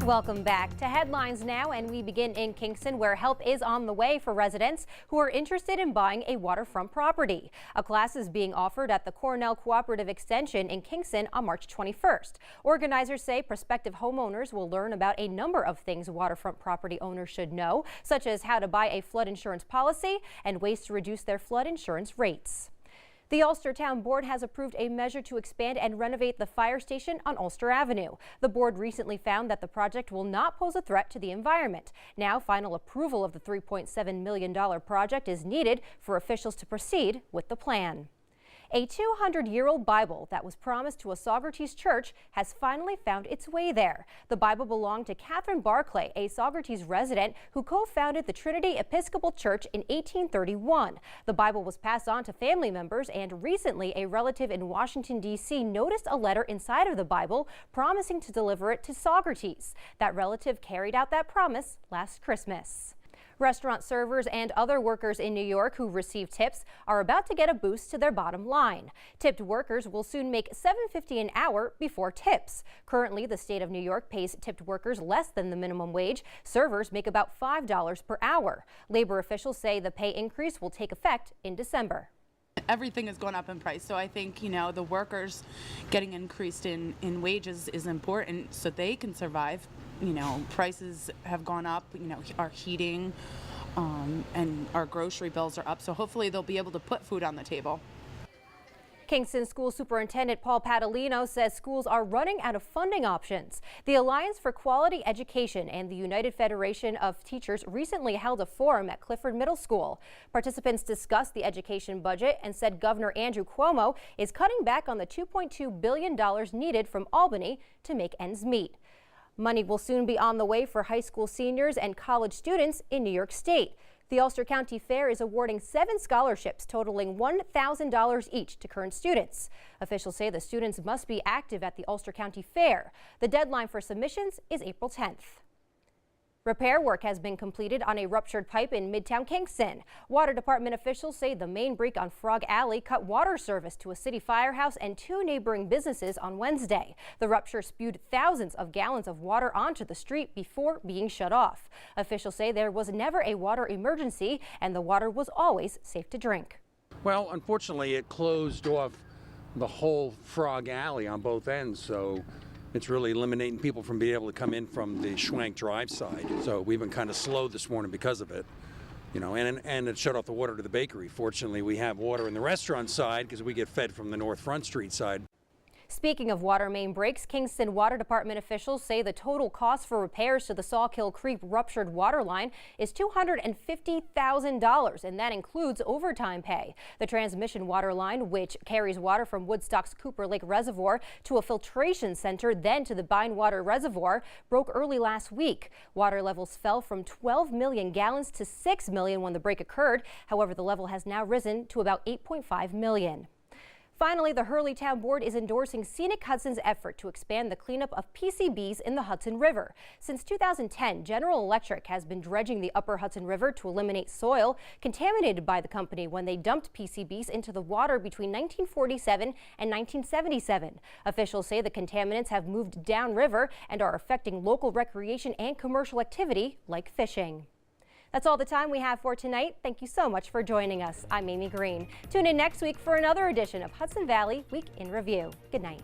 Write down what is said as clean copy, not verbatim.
Welcome back to Headlines Now, and we begin in Kingston, where help is on the way for residents who are interested in buying a waterfront property. A class is being offered at the Cornell Cooperative Extension in Kingston on March 21st. Organizers say prospective homeowners will learn about a number of things waterfront property owners should know, such as how to buy a flood insurance policy and ways to reduce their flood insurance rates. The Ulster Town Board has approved a measure to expand and renovate the fire station on Ulster Avenue. The board recently found that the project will not pose a threat to the environment. Now, final approval of the $3.7 million project is needed for officials to proceed with the plan. A 200-year-old Bible that was promised to a Saugerties church has finally found its way there. The Bible belonged to Catherine Barclay, a Saugerties resident who co-founded the Trinity Episcopal Church in 1831. The Bible was passed on to family members, and recently a relative in Washington, D.C. noticed a letter inside of the Bible promising to deliver it to Saugerties. That relative carried out that promise last Christmas. Restaurant servers and other workers in New York who receive tips are about to get a boost to their bottom line. Tipped workers will soon make $7.50 an hour before tips. Currently, the state of New York pays tipped workers less than the minimum wage. Servers make about $5 per hour. Labor officials say the pay increase will take effect in December. Everything has gone up in price, so I think, the workers getting increased in wages is important so they can survive. Prices have gone up, our heating and our grocery bills are up, so hopefully they'll be able to put food on the table. Kingston School Superintendent Paul Padalino says schools are running out of funding options. The Alliance for Quality Education and the United Federation of Teachers recently held a forum at Clifford Middle School. Participants discussed the education budget and said Governor Andrew Cuomo is cutting back on the $2.2 billion needed from Albany to make ends meet. Money will soon be on the way for high school seniors and college students in New York State. The Ulster County Fair is awarding 7 scholarships totaling $1,000 each to current students. Officials say the students must be active at the Ulster County Fair. The deadline for submissions is April 10th. Repair work has been completed on a ruptured pipe in Midtown Kingston. Water Department officials say the main break on Frog Alley cut water service to a city firehouse and 2 neighboring businesses on Wednesday. The rupture spewed thousands of gallons of water onto the street before being shut off. Officials say there was never a water emergency and the water was always safe to drink. Well, unfortunately, it closed off the whole Frog Alley on both ends, so it's really eliminating people from being able to come in from the Schwank Drive side. So we've been kind of slow this morning because of it, and it shut off the water to the bakery. Fortunately, we have water in the restaurant side because we get fed from the North Front Street side. Speaking of water main breaks, Kingston Water Department officials say the total cost for repairs to the Sawkill Creek ruptured water line is $250,000, and that includes overtime pay. The transmission water line, which carries water from Woodstock's Cooper Lake Reservoir to a filtration center, then to the Binewater Reservoir, broke early last week. Water levels fell from 12 million gallons to 6 million when the break occurred. However, the level has now risen to about 8.5 million. Finally, the Hurley Town Board is endorsing Scenic Hudson's effort to expand the cleanup of PCBs in the Hudson River. Since 2010, General Electric has been dredging the upper Hudson River to eliminate soil contaminated by the company when they dumped PCBs into the water between 1947 and 1977. Officials say the contaminants have moved downriver and are affecting local recreation and commercial activity like fishing. That's all the time we have for tonight. Thank you so much for joining us. I'm Amy Greene. Tune in next week for another edition of Hudson Valley Week in Review. Good night.